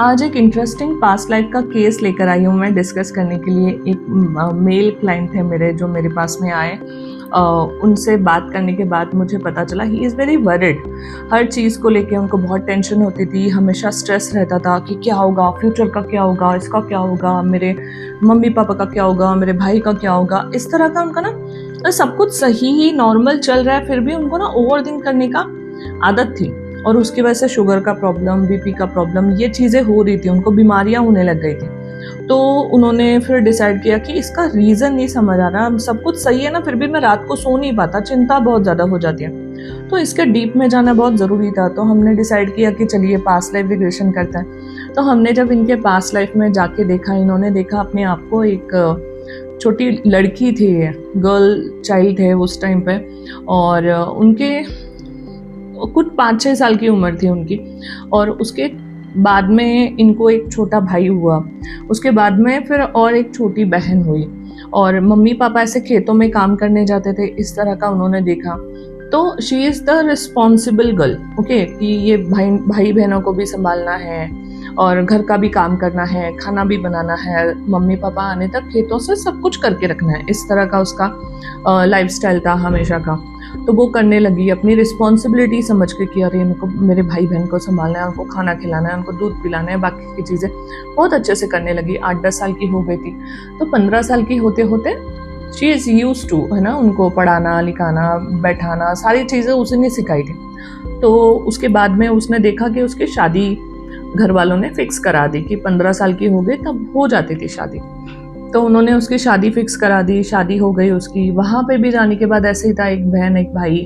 आज एक interesting past life का केस लेकर आई हूँ मैं डिस्कस करने के लिए। एक मेल क्लाइंट थे मेरे जो मेरे पास में आए। उनसे बात करने के बाद मुझे पता चला ही इज़ वेरी वरिड। हर चीज़ को लेके उनको बहुत टेंशन होती थी, हमेशा स्ट्रेस रहता था कि क्या होगा, फ्यूचर का क्या होगा, इसका क्या होगा, मेरे मम्मी पापा का क्या होगा, मेरे भाई का क्या होगा। इस तरह का उनका ना सब कुछ सही ही नॉर्मल चल रहा है, फिर भी उनको ना ओवर थिंक करने का आदत थी। और उसकी वजह से शुगर का प्रॉब्लम, बीपी का प्रॉब्लम, ये चीज़ें हो रही थी, उनको बीमारियां होने लग गई थी। तो उन्होंने फिर डिसाइड किया कि इसका रीज़न नहीं समझ आ रहा, सब कुछ सही है ना, फिर भी मैं रात को सो नहीं पाता, चिंता बहुत ज़्यादा हो जाती है। तो इसके डीप में जाना बहुत ज़रूरी था। तो हमने डिसाइड किया कि चलिए पास्ट लाइफ रिग्रेशन करते हैं। तो हमने जब इनके पास्ट लाइफ में जाके देखा, इन्होंने देखा अपने आप को एक छोटी लड़की थी, गर्ल चाइल्ड थे उस टाइम पे, और उनके कुछ 5-6 साल की उम्र थी उनकी। और उसके बाद में इनको एक छोटा भाई हुआ, उसके बाद में फिर और एक छोटी बहन हुई। और मम्मी पापा ऐसे खेतों में काम करने जाते थे, इस तरह का उन्होंने देखा। तो she is the responsible girl, okay, कि ये भाई बहनों को भी संभालना है और घर का भी काम करना है, खाना भी बनाना है, मम्मी पापा आने तक खेतों से सब कुछ करके रखना है। इस तरह का उसका लाइफस्टाइल था हमेशा का। तो वो करने लगी अपनी रिस्पॉन्सिबिलिटी समझ के कि अरे उनको मेरे भाई बहन को संभालना है, उनको खाना खिलाना है, उनको दूध पिलाना है, बाकी की चीज़ें बहुत अच्छे से करने लगी। 8-10 साल की हो गई थी। तो 15 साल की होते होते शी इज़ यूज टू, है ना, उनको पढ़ाना लिखाना बैठाना सारी चीज़ें उसने सिखाई थी। तो उसके बाद में उसने देखा कि उसकी शादी घर वालों ने फिक्स करा दी कि 15 साल की हो गई तब हो जाती थी शादी। तो उन्होंने उसकी शादी फिक्स करा दी, शादी हो गई उसकी। वहाँ पे भी जाने के बाद ऐसे ही था, एक बहन एक भाई,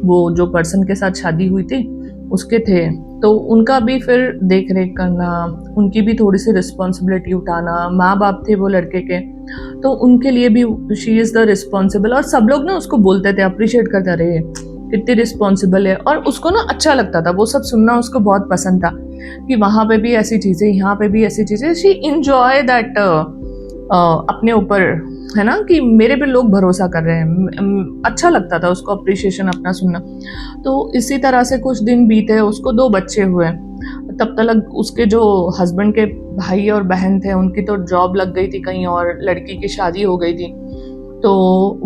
वो जो पर्सन के साथ शादी हुई थी उसके थे। तो उनका भी फिर देख रेख करना, उनकी भी थोड़ी सी रिस्पॉन्सिबिलिटी उठाना, माँ बाप थे वो लड़के के, तो उनके लिए भी शी इज़ द रिस्पॉन्सिबल। और सब लोग ना उसको बोलते थे, अप्रिशिएट करते रहे कितनी रिस्पॉन्सिबल है। और उसको ना अच्छा लगता था वो सब सुनना, उसको बहुत पसंद था कि वहाँ पे भी ऐसी चीज़ें, यहाँ पे भी ऐसी चीज़ें। शी इंजॉय दैट अपने ऊपर, है ना, कि मेरे पे लोग भरोसा कर रहे हैं। अच्छा लगता था उसको अप्रिशिएशन अपना सुनना। तो इसी तरह से कुछ दिन बीते, उसको 2 बच्चे हुए। तब तक उसके जो हस्बैंड के भाई और बहन थे उनकी तो जॉब लग गई थी कहीं और, लड़की की शादी हो गई थी। तो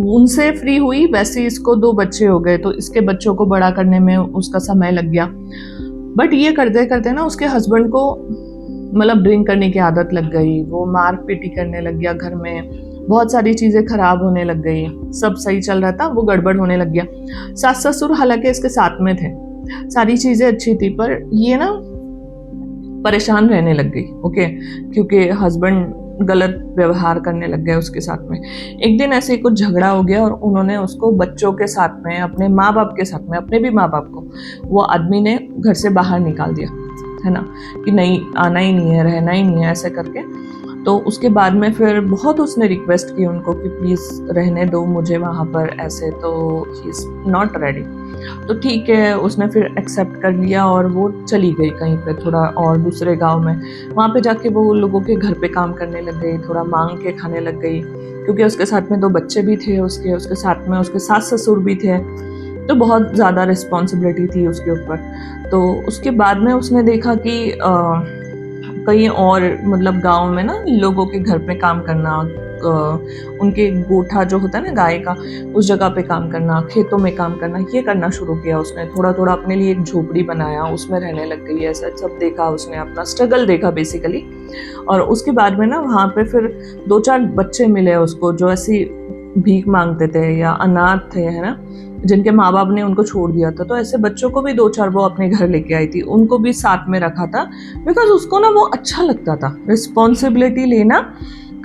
उनसे फ्री हुई, वैसे इसको 2 बच्चे हो गए। तो इसके बच्चों को बड़ा करने में उसका समय लग गया। बट ये करते करते ना उसके हस्बैंड को मतलब ड्रिंक करने की आदत लग गई, वो मार पीटी करने लग गया, घर में बहुत सारी चीज़ें खराब होने लग गई। सब सही चल रहा था, वो गड़बड़ होने लग गया। सास ससुर हालांकि इसके साथ में थे, सारी चीज़ें अच्छी थी, पर ये ना परेशान रहने लग गई, ओके, क्योंकि हस्बैंड गलत व्यवहार करने लग गए उसके साथ में। एक दिन ऐसे ही कुछ झगड़ा हो गया और उन्होंने उसको बच्चों के साथ में, अपने माँ बाप के साथ में, अपने भी माँ बाप को वो आदमी ने घर से बाहर निकाल दिया, है ना, कि नहीं आना ही नहीं है, रहना ही नहीं है, ऐसे करके। तो उसके बाद में फिर बहुत उसने रिक्वेस्ट की उनको कि प्लीज़ रहने दो मुझे वहाँ पर, ऐसे। तो ही इज़ नॉट रेडी। तो ठीक है, उसने फिर एक्सेप्ट कर लिया और वो चली गई कहीं पे थोड़ा और दूसरे गांव में। वहाँ पे जाके वो लोगों के घर पे काम करने लग गई, थोड़ा मांग के खाने लग गई, क्योंकि उसके साथ में 2 बच्चे भी थे उसके साथ में उसके सास ससुर भी थे। तो बहुत ज़्यादा रिस्पॉन्सिबिलिटी थी उसके ऊपर। तो उसके बाद में उसने देखा कि कहीं और, मतलब गांव में ना लोगों के घर पे काम करना, उनके गोठा जो होता है ना गाय का, उस जगह पे काम करना, खेतों में काम करना, ये करना शुरू किया उसने। थोड़ा थोड़ा अपने लिए एक झोपड़ी बनाया, उसमें रहने लग गई। ऐसा सब देखा उसने, अपना स्ट्रगल देखा बेसिकली। और उसके बाद में ना वहाँ पे फिर 2-4 बच्चे मिले उसको जो ऐसी भीख मांगते थे या अनाथ थे, है ना, जिनके माँ बाप ने उनको छोड़ दिया था। तो ऐसे बच्चों को भी 2-4 वो अपने घर लेके आई थी, उनको भी साथ में रखा था, बिकॉज उसको ना वो अच्छा लगता था। रिस्पॉन्सिबिलिटी लेना,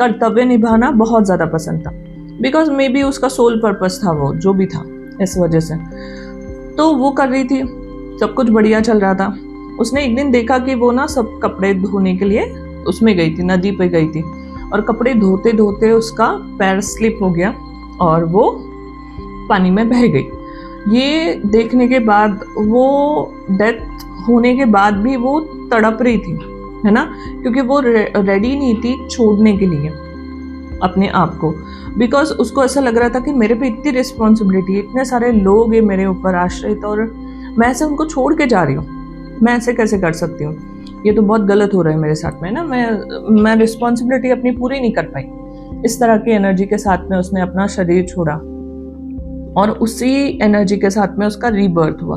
कर्तव्य निभाना बहुत ज़्यादा पसंद था, बिकॉज मे बी उसका सोल पर्पस था वो, जो भी था, इस वजह से। तो वो कर रही थी, सब कुछ बढ़िया चल रहा था। उसने एक दिन देखा कि वो ना सब कपड़े धोने के लिए उसमें गई थी, नदी पे गई थी, और कपड़े धोते धोते उसका पैर स्लिप हो गया और वो पानी में बह गई। ये देखने के बाद, वो डेथ होने के बाद भी वो तड़प रही थी, है ना, क्योंकि वो रेडी नहीं थी छोड़ने के लिए अपने आप को, बिकॉज उसको ऐसा लग रहा था कि मेरे पे इतनी रिस्पॉन्सिबिलिटी, इतने सारे लोग हैं मेरे ऊपर आश्रित, और मैं ऐसे उनको छोड़ के जा रही हूँ, मैं ऐसे कैसे कर सकती हूँ। ये तो बहुत गलत हो रहा है मेरे साथ में ना, मैं रिस्पॉन्सिबिलिटी अपनी पूरी नहीं कर पाई। इस तरह की एनर्जी के साथ में उसने अपना शरीर छोड़ा और उसी एनर्जी के साथ में उसका रीबर्थ हुआ।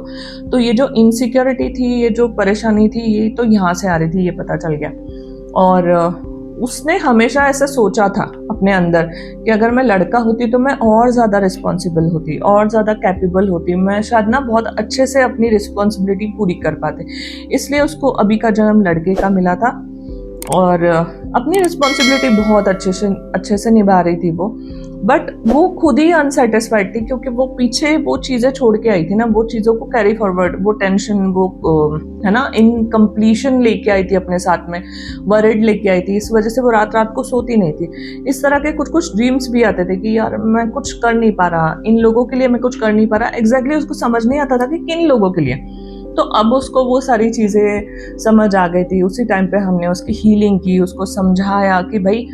तो ये जो इनसिक्योरिटी थी, ये जो परेशानी थी, ये तो यहाँ से आ रही थी, ये पता चल गया। और उसने हमेशा ऐसा सोचा था अपने अंदर कि अगर मैं लड़का होती तो मैं और ज़्यादा रिस्पॉन्सिबल होती, और ज़्यादा कैपेबल होती, मैं शायद ना बहुत अच्छे से अपनी रिस्पॉन्सिबिलिटी पूरी कर पाते। इसलिए उसको अभी का जन्म लड़के का मिला था और अपनी रिस्पॉन्सिबिलिटी बहुत अच्छे से निभा रही थी वो। बट वो खुद ही अनसेटिस्फाइड थी, क्योंकि वो पीछे वो चीज़ें छोड़ के आई थी ना, वो चीज़ों को कैरी फॉरवर्ड, वो टेंशन, वो है ना, इनकम्प्लीशन लेके आई थी अपने साथ में, वरिड लेके आई थी। इस वजह से वो रात रात को सोती नहीं थी। इस तरह के कुछ कुछ ड्रीम्स भी आते थे कि यार मैं कुछ कर नहीं पा रहा, इन लोगों के लिए मैं कुछ कर नहीं पा रहा। एग्जैक्टली उसको समझ नहीं आता था कि किन लोगों के लिए। तो अब उसको वो सारी चीज़ें समझ आ गई थी। उसी टाइम पे हमने उसकी हीलिंग की, उसको समझाया कि भाई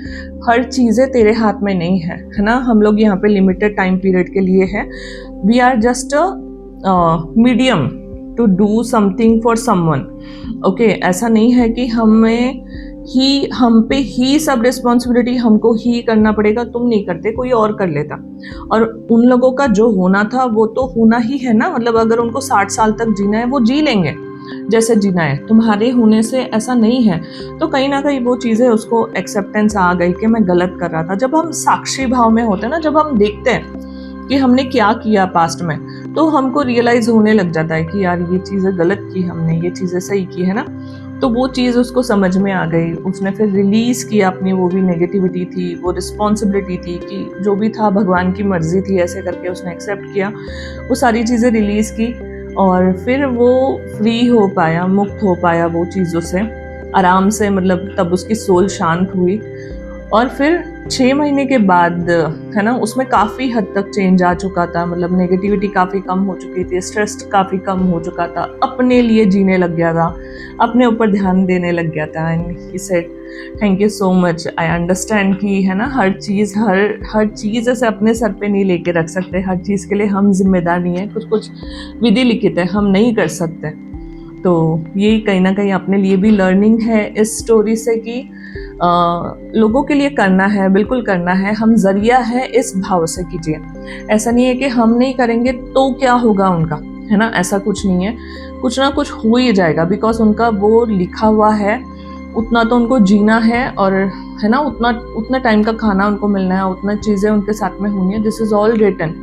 हर चीज़ें तेरे हाथ में नहीं है ना। हम लोग यहाँ पे लिमिटेड टाइम पीरियड के लिए हैं। We are just a medium to do something for someone. Okay, ऐसा नहीं है कि हम पे ही सब रिस्पॉन्सिबिलिटी हमको ही करना पड़ेगा, तुम नहीं करते कोई और कर लेता। और उन लोगों का जो होना था वो तो होना ही है ना, मतलब अगर उनको 60 साल तक जीना है वो जी लेंगे जैसे जीना है। तुम्हारे होने से ऐसा नहीं है। तो कहीं ना कहीं वो चीज़ें उसको एक्सेप्टेंस आ गई कि मैं गलत कर रहा था। जब हम साक्षी भाव में होते हैं ना, जब हम देखते हैं कि हमने क्या किया पास्ट में, तो हमको रियलाइज होने लग जाता है कि यार ये चीज़ें गलत की हमने, ये चीज़ें सही की है ना। तो वो चीज़ उसको समझ में आ गई। उसने फिर रिलीज़ किया अपनी वो भी नेगेटिविटी थी, वो रिस्पॉन्सिबिलिटी थी कि जो भी था भगवान की मर्जी थी, ऐसे करके उसने एक्सेप्ट किया, वो सारी चीज़ें रिलीज़ की। और फिर वो फ्री हो पाया, मुक्त हो पाया वो चीज़ों से आराम से, मतलब तब उसकी सोल शांत हुई। और फिर 6 महीने के बाद है ना, उसमें काफ़ी हद तक चेंज आ चुका था। मतलब नेगेटिविटी काफ़ी कम हो चुकी थी, स्ट्रेस काफ़ी कम हो चुका था, अपने लिए जीने लग गया था, अपने ऊपर ध्यान देने लग गया था। And he said thank you so much, I understand कि है ना, हर चीज़ ऐसे अपने सर पे नहीं लेके रख सकते। हर चीज़ के लिए हम जिम्मेदार नहीं है। कुछ कुछ विधि लिखित है, हम नहीं कर सकते। तो ये कहीं ना कहीं अपने लिए भी लर्निंग है इस स्टोरी से कि लोगों के लिए करना है, बिल्कुल करना है। हम जरिया है, इस भाव से कीजिए। ऐसा नहीं है कि हम नहीं करेंगे तो क्या होगा उनका, है ना, ऐसा कुछ नहीं है। कुछ ना कुछ हो ही जाएगा, बिकॉज उनका वो लिखा हुआ है, उतना तो उनको जीना है। और है ना, उतना टाइम का खाना उनको मिलना है, उतना चीज़ें उनके साथ में होनी है। This is all written.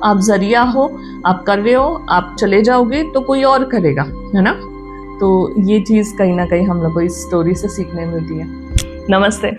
आप जरिया हो, आप कर रहे हो, आप चले जाओगे तो कोई और करेगा, है ना। तो ये चीज़ कहीं ना कहीं हम लोग को इस स्टोरी से सीखने मिलती है। नमस्ते।